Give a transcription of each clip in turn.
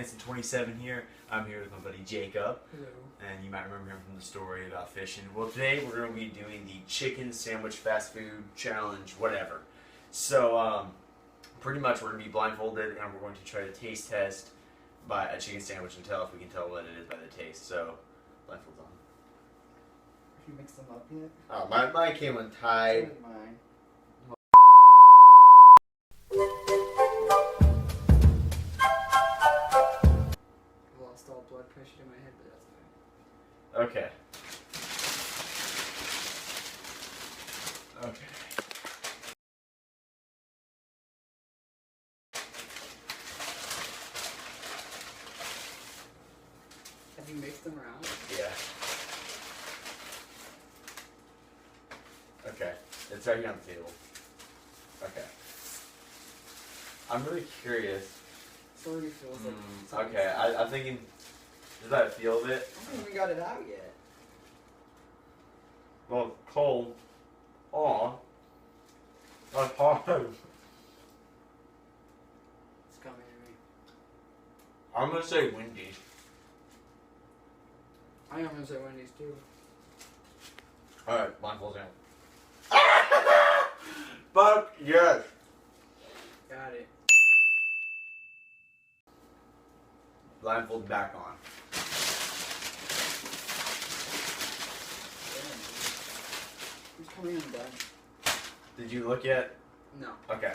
Hanson27 here. I'm here with my buddy Jacob. Hello. And you might remember him from the story about fishing. Well, today we're going to be doing the Chicken Sandwich Fast Food Challenge, whatever. So, pretty much we're going to be blindfolded and we're going to try to taste test by a chicken sandwich and tell if we can tell what it is by the taste. So, blindfolds on. Have you mixed them up yet? Oh, mine came untied. So did mine. I lost all blood pressure in my head, but that's fine. Okay. Okay. Have you mixed them around? Yeah. Okay. It's right here on the table. Okay. I'm really curious. So it already feels like Okay, I'm thinking, is that a feel of it? I haven't even got it out yet. Well, cold. Aw. That's hard. It's coming to me. I'm gonna say Wendy's. I am gonna say Wendy's too. Alright, blindfolds down. Fuck yes! Got it. Blindfold back on. Who's coming in done? Did you look yet? No. Okay.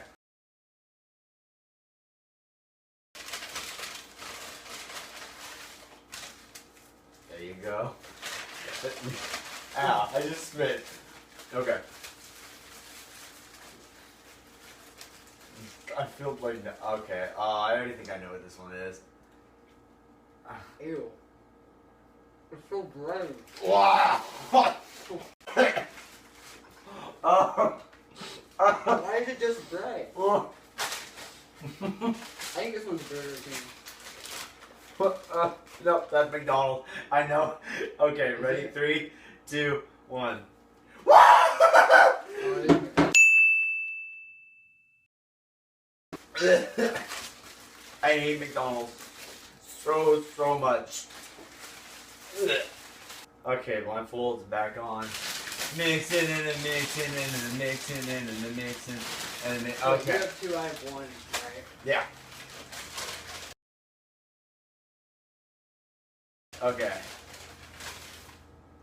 There you go. Ow, I just spit. Okay. I feel like, okay. I already think I know what this one is. Ew. It's so bright. Wow! Why is it just bright? I think this one's Burger King. No, that's McDonald's. I know. Okay, Is ready? it? 3, 2, 1. Oh, it is McDonald's. I hate McDonald's so much. Okay, blindfold's back on. Mixing and a mixing and a mixing and a mixing and a You okay. have two, I have one, right? Yeah. Okay.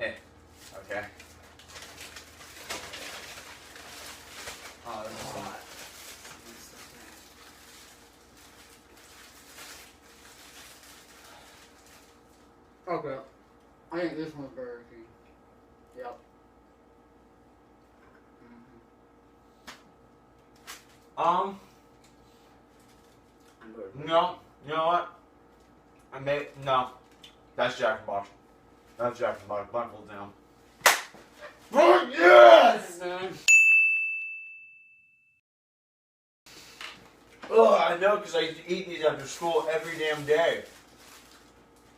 Okay. Oh, this is hot. Okay. I think this one's Burger King. Yep. I'm Burger King. No. You know what? No. That's Jack in the Box. That's Jack in the Box. Blindfold down. Oh, yes! Oh, I know, because I used to eat these after school every damn day.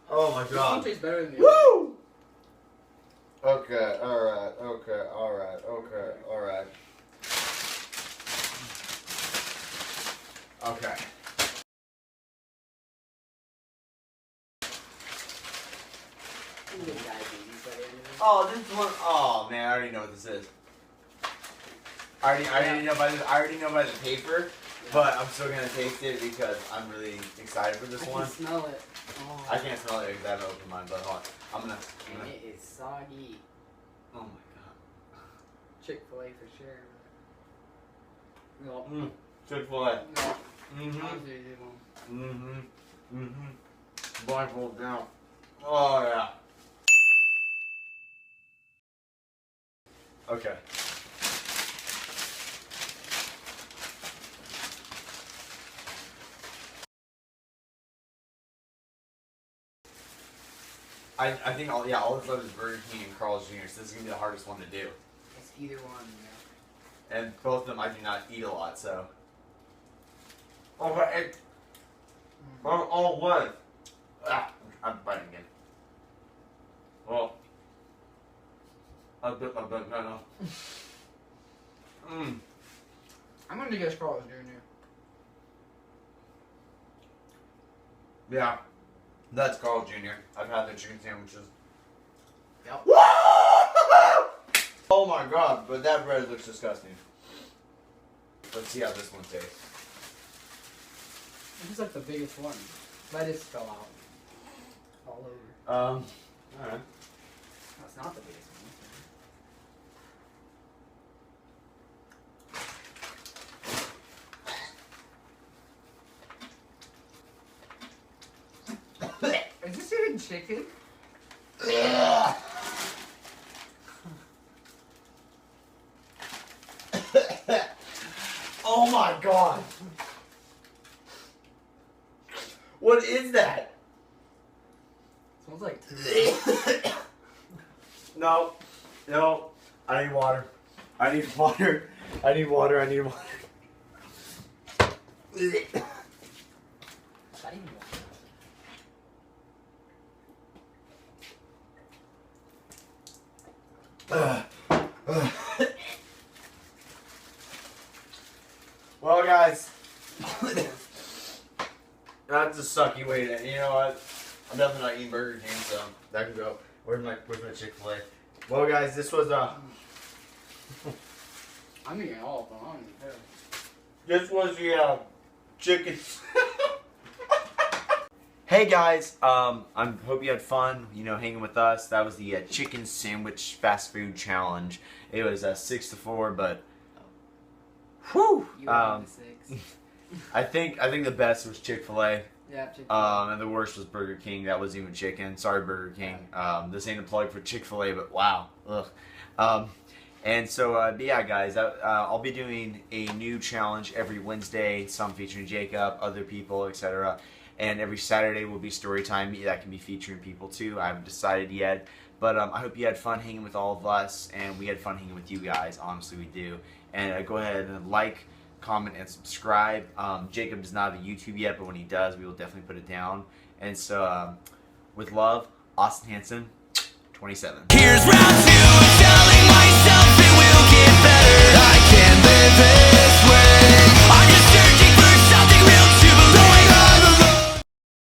Oh my This god. one tastes better than the Woo! Okay, alright, okay, alright, okay, alright. Okay. Oh, this one. Oh man, I already know what this is. I already know by the paper, but I'm still gonna taste it because I'm really excited for this one. I can smell it. Oh. I can't smell it because I haven't opened mine, but hold on. And it is soggy. Oh my god. Chick-fil-A for sure. No. Chick-fil-A. No. Honestly, they won't. Blindfold down. Oh yeah. Okay. I think all this left is Burger King and Carl's Jr. So this is gonna be the hardest one to do. It's either one, yeah. And both of them I do not eat a lot, so. Okay. Oh what? I'm biting again. Well. I bit my banana. I'm gonna guess Carl's Jr. Yeah. That's Carl Jr. I've had the chicken sandwiches. Yep. Oh my god, but that bread looks disgusting. Let's see how this one tastes. This is like the biggest one. Lettuce fell out. All over. Alright. That's not the biggest one. Is this even chicken? Oh my god! What is that? Smells like two. No. No. I need water. I need water. I need water. I need water. Not even Well, guys, that's a sucky way to. You know what? I'm definitely not eating Burger King, so that can go. Where's my Chick-fil-A? Well, guys, this was I'm eating all of them. I don't even care. This was the chicken. Hey guys, I hope you had fun, hanging with us. That was the chicken sandwich fast food challenge. It was 6-4, but whew. You won the 6. I think the best was Chick-fil-A. Yeah, Chick-fil-A. And the worst was Burger King. That wasn't even chicken. Sorry, Burger King. This ain't a plug for Chick-fil-A, but wow. Ugh. And so, but yeah, guys, I'll be doing a new challenge every Wednesday, some featuring Jacob, other people, etc. And every Saturday will be story time. That can be featuring people too. I haven't decided yet. But I hope you had fun hanging with all of us, and we had fun hanging with you guys. Honestly, we do. And go ahead and like, comment, and subscribe. Jacob does not have a YouTube yet, but when he does, we will definitely put it down. And so, with love, Austin Hanson, 27. Here's round 2.